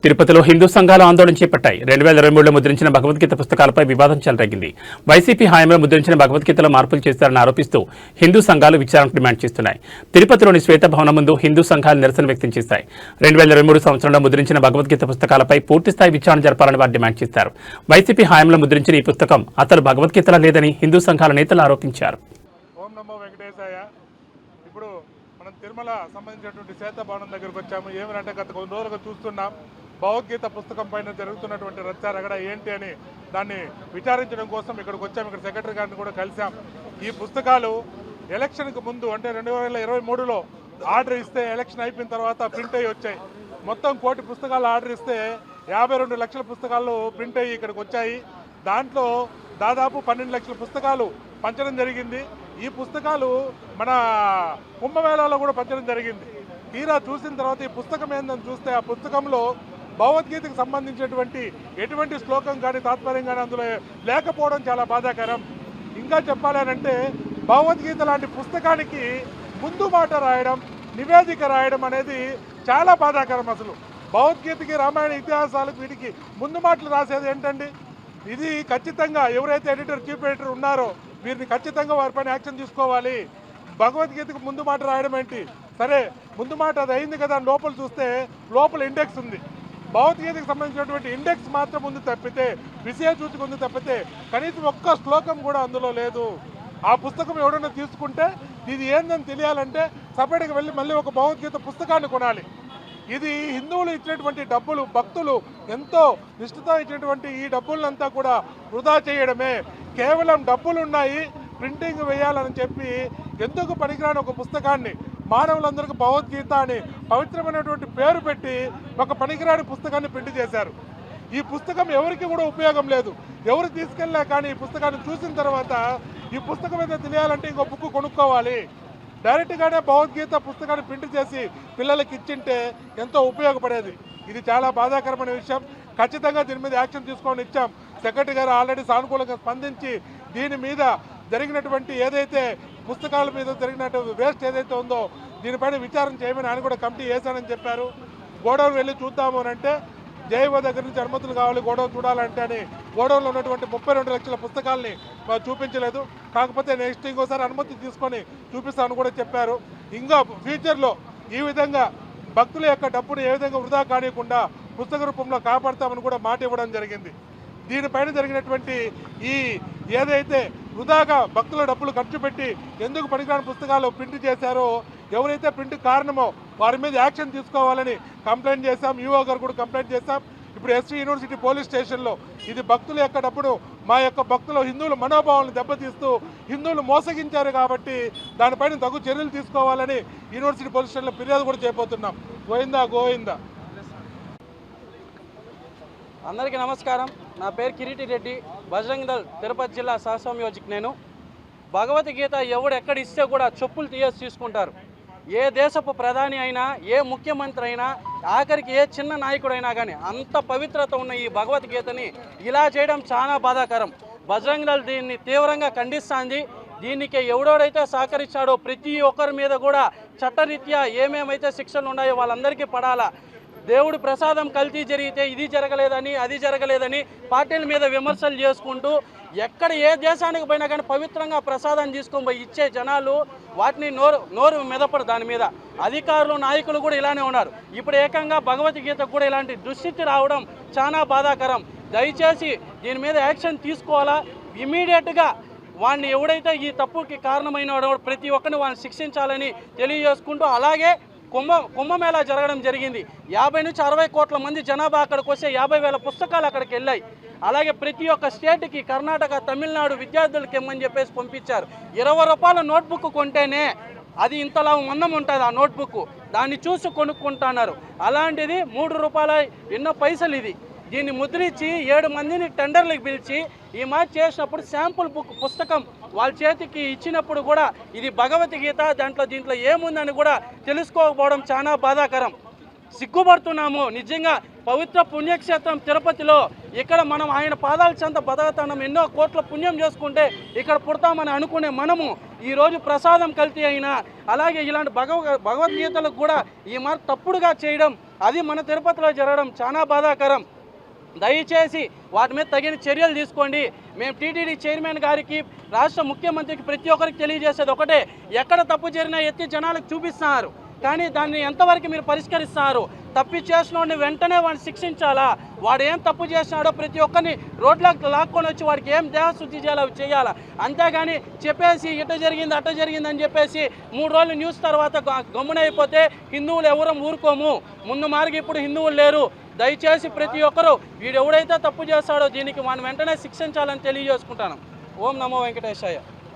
తిరుపతిలో హిందూ సంఘాలు ఆందోళన చేపట్టాయి. 2023లో ముద్రించిన భగవద్గీత పుస్తకాలపై వివాదం చెలరేగింది. వైసీపీ హయాంలో ముద్రించిన భగవద్గీతలో మార్పులు చేస్తారని ఆరోపిస్తూ హిందూ సంఘాలు విచారణకు డిమాండ్ చేస్తున్నాయి. తిరుపతిలోని శ్వేతభవనం ముందు హిందూ సంఘాలు నిరసన వ్యక్తం చేశాయి. 2023 సంవత్సరంలో ముద్రించిన భగవద్గీత పుస్తకాలపై పూర్తిస్థాయి విచారణ జరపాలని వారు డిమాండ్ చేశారు. వైసీపీ హయాంలో ముద్రించిన ఈ పుస్తకం అసలు భగవద్గీతలా లేదని హిందూ సంఘాల నేతలు ఆరోపించారు. ఓం నమో వెంకటేశాయ. ఇప్పుడు మనం తిరుమల సంబంధించినటువంటి శ్వేతభవనం దగ్గరకు వచ్చాము. ఏమనంటే గత కొన్ని రోజులుగా చూస్తున్నాం, భగవద్గీత పుస్తకం పైన జరుగుతున్నటువంటి రచ్చరగడ ఏంటి అని దాన్ని విచారించడం కోసం ఇక్కడికి వచ్చాము. ఇక్కడ సెక్రటరీ గారిని కూడా కలిసాం. ఈ పుస్తకాలు ఎలక్షన్కి ముందు అంటే 2023లో ఆర్డర్ ఇస్తే ఎలక్షన్ అయిపోయిన తర్వాత ప్రింట్ అయ్యి వచ్చాయి. మొత్తం 1 కోటి పుస్తకాలు ఆర్డర్ ఇస్తే 52 లక్షల పుస్తకాలు ప్రింట్ అయ్యి ఇక్కడికి వచ్చాయి. దాంట్లో దాదాపు 12 లక్షల పుస్తకాలు పంచడం జరిగింది. ఈ పుస్తకాలు మన కుంభమేళాలో కూడా పంచడం జరిగింది. తీరా చూసిన తర్వాత ఈ పుస్తకం ఏందని చూస్తే ఆ పుస్తకంలో భగవద్గీతకు సంబంధించినటువంటి ఎటువంటి శ్లోకం కానీ తాత్పర్యం కానీ అందులో లేకపోవడం చాలా బాధాకరం. ఇంకా చెప్పాలంటే భగవద్గీత లాంటి పుస్తకానికి ముందు మాట రాయడం, నివేదిక రాయడం అనేది చాలా బాధాకరం. అసలు భగవద్గీతకి, రామాయణ ఇతిహాసాలకు వీటికి ముందు మాటలు రాసేది ఏంటండి? ఇది ఖచ్చితంగా ఎవరైతే చీఫ్ ఎడిటర్ ఉన్నారో వీరిని ఖచ్చితంగా వారిపైన యాక్షన్ తీసుకోవాలి. భగవద్గీతకు ముందు మాట రాయడం ఏంటి? సరే, ముందు మాట అది అయింది కదా, లోపల చూస్తే లోపల ఇండెక్స్ ఉంది. భగవద్గీతకు సంబంధించినటువంటి ఇండెక్స్ మాత్రం ముందు తప్పితే, విషయ సూచిక ముందు తప్పితే కనీసం ఒక్క శ్లోకం కూడా అందులో లేదు. ఆ పుస్తకం ఎవడైనా తీసుకుంటే ఇది ఏందని తెలియాలంటే సపరేట్గా వెళ్ళి మళ్ళీ ఒక భగవద్గీత పుస్తకాన్ని కొనాలి. ఇది హిందువులు ఇచ్చినటువంటి డబ్బులు, భక్తులు ఎంతో నిష్ఠతో ఇచ్చినటువంటి ఈ డబ్బులంతా కూడా వృధా చేయడమే. కేవలం డబ్బులు ఉన్నాయి, ప్రింటింగ్ వేయాలని చెప్పి ఎందుకు పనికిరాని ఒక పుస్తకాన్ని మానవులందరికీ భగవద్గీత అని పవిత్రమైనటువంటి పేరు పెట్టి ఒక పనికిరాని పుస్తకాన్ని ప్రింట్ చేశారు. ఈ పుస్తకం ఎవరికి కూడా ఉపయోగం లేదు. ఎవరు తీసుకెళ్ళా కానీ ఈ పుస్తకాన్ని చూసిన తర్వాత ఈ పుస్తకం ఏదో తెలియాలంటే ఇంకో బుక్ కొనుక్కోవాలి. డైరెక్ట్గానే భగవద్గీత పుస్తకాన్ని ప్రింట్ చేసి పిల్లలకి ఇచ్చింటే ఎంతో ఉపయోగపడేది. ఇది చాలా బాధాకరమైన విషయం. ఖచ్చితంగా దీని మీద యాక్షన్ తీసుకొని ఇచ్చాం. సెక్రటరీ గారు ఆల్రెడీ సానుకూలంగా స్పందించి దీని మీద జరిగినటువంటి ఏదైతే పుస్తకాల మీద జరిగినటువంటి వేస్ట్ ఏదైతే ఉందో దీనిపైన విచారణ చేయమని ఆయన కూడా కమిటీ వేశానని చెప్పారు. గోడౌన్ వెళ్ళి చూద్దాము అని అంటే జైవ దగ్గర నుంచి అనుమతులు కావాలి గోడౌన్ చూడాలంటే అని గోడౌన్లో ఉన్నటువంటి 32 లక్షల పుస్తకాలని చూపించలేదు. కాకపోతే నెక్స్ట్ ఇంకోసారి అనుమతి తీసుకొని చూపిస్తామని కూడా చెప్పారు. ఇంకా ఫ్యూచర్లో ఈ విధంగా భక్తుల యొక్క డబ్బును ఏ విధంగా వృధా కానియకుండా పుస్తక రూపంలో కాపాడతామని కూడా మాట ఇవ్వడం జరిగింది. దీనిపైన జరిగినటువంటి ఈ ఏదైతే వృధాగా భక్తుల డబ్బులు ఖర్చు పెట్టి ఎందుకు పనికిరాని పుస్తకాలు ప్రింట్ చేశారో, ఎవరైతే ప్రింట్ కారణమో వారి మీద యాక్షన్ తీసుకోవాలని కంప్లైంట్ చేశాం. యూఓ గారు కూడా కంప్లైంట్ చేశాం. ఇప్పుడు ఎస్వి యూనివర్సిటీ పోలీస్ స్టేషన్లో ఇది భక్తుల యొక్క డబ్బును, మా యొక్క భక్తులు హిందువుల మనోభావాలను దెబ్బతీస్తూ హిందువులు మోసగించారు కాబట్టి దానిపైన తగు చర్యలు తీసుకోవాలని యూనివర్సిటీ పోలీస్ స్టేషన్లో ఫిర్యాదు కూడా చేయబోతున్నాం. గోవిందా గోవిందా. అందరికీ నమస్కారం. నా పేరు కిరీటి రెడ్డి, బజరంగ్ దళ్ తిరుపతి జిల్లా సహసంయోజక్. నేను భగవద్గీత ఎవడు ఎక్కడ ఇస్తే కూడా చెప్పులు తీసుకుంటారు. ఏ దేశపు ప్రధాని అయినా, ఏ ముఖ్యమంత్రి అయినా, ఆఖరికి ఏ చిన్న నాయకుడైనా కానీ అంత పవిత్రత ఉన్న ఈ భగవద్గీతని ఇలా చేయడం చాలా బాధాకరం. బజరంగ్ దళ్ దీన్ని తీవ్రంగా ఖండిస్తుంది. దీనికి ఎవడోడైతే సహకరించాడో ప్రతి ఒక్కరి మీద కూడా చట్టరీత్యా ఏమేమైతే శిక్షలు ఉన్నాయో వాళ్ళందరికీ పడాలా. దేవుడు ప్రసాదం కల్తీ జరిగితే ఇది జరగలేదని, అది జరగలేదని పార్టీల మీద విమర్శలు చేసుకుంటూ ఎక్కడ ఏ దేశానికి పోయినా కానీ పవిత్రంగా ప్రసాదం తీసుకొని పోయి ఇచ్చే జనాలు వాటిని నోరు మెదపడు. దాని మీద అధికారులు, నాయకులు కూడా ఇలానే ఉన్నారు. ఇప్పుడు ఏకంగా భగవద్గీతకు కూడా ఇలాంటి దుస్థితి రావడం చాలా బాధాకరం. దయచేసి దీని మీద యాక్షన్ తీసుకోవాలా. ఇమీడియట్గా వాడిని ఎవడైతే ఈ తప్పుకి కారణమైన ప్రతి ఒక్కరిని వాడిని శిక్షించాలని తెలియజేసుకుంటూ, అలాగే కుంభమేళా జరగడం జరిగింది. 50 నుంచి 60 కోట్ల మంది జనాభా అక్కడికి వస్తే 50,000 పుస్తకాలు అక్కడికి వెళ్ళాయి. అలాగే ప్రతి ఒక్క స్టేట్కి కర్ణాటక, తమిళనాడు విద్యార్థులకి ఇమ్మని చెప్పేసి పంపించారు. 20 రూపాయల నోట్బుక్ కొంటేనే అది ఇంతలా మందం ఉంటుంది ఆ నోట్బుక్. దాన్ని చూసి కొనుక్కుంటున్నారు. అలాంటిది 3 రూపాయల ఎన్నో పైసలు ఇది. దీన్ని ముద్రించి 7 మందిని టెండర్లకు పిలిచి ఈ మాట చేసినప్పుడు శాంపుల్ పుస్తకం వాళ్ళ చేతికి ఇచ్చినప్పుడు కూడా ఇది భగవద్గీత దీంట్లో ఏముందని కూడా తెలుసుకోకపోవడం చాలా బాధాకరం. సిగ్గుపడుతున్నాము నిజంగా. పవిత్ర పుణ్యక్షేత్రం తిరుపతిలో ఇక్కడ మనం ఆయన పాదాల చెంత బతకతనం ఎన్నో కోట్ల పుణ్యం చేసుకుంటే ఇక్కడ పుడతామని అనుకునే మనము ఈరోజు ప్రసాదం కల్తీ అయినా, అలాగే ఇలాంటి భగవద్గీతలకు కూడా ఈ మరి తప్పుడుగా చేయడం, అది మన తిరుపతిలో జరగడం చాలా బాధాకరం. దయచేసి వాటి మీద తగిన చర్యలు తీసుకోండి. మేము టీటీడీ చైర్మన్ గారికి, రాష్ట్ర ముఖ్యమంత్రికి, ప్రతి ఒక్కరికి తెలియజేసేది ఒకటే, ఎక్కడ తప్పు జరిగినా ఎత్తి జనాలకు చూపిస్తున్నారు, కానీ దాన్ని ఎంతవరకు మీరు పరిష్కరిస్తున్నారు? తప్పు చేసిన వెంటనే వాడిని శిక్షించాలా? వాడు ఏం తప్పు చేసినాడో ప్రతి ఒక్కరిని రోడ్లోకి లాక్కొని వచ్చి వాడికి ఏం దేహశుద్ధి చేయాలా? అంతేగాని చెప్పేసి ఇట జరిగింది అట్ట జరిగింది అని చెప్పేసి 3 రోజులు న్యూస్ తర్వాత గమ్మునైపోతే హిందువులు ఎవరూ ఊరుకోము. ముందు మార్గం ఇప్పుడు హిందువులు లేరు. దయచేసి ప్రతి ఒక్కరూ వీడు ఎవడైతే తప్పు చేస్తాడో దీనికి మనం వెంటనే శిక్షించాలని తెలియజేసుకుంటాను. ఓం నమో వెంకటేశాయ.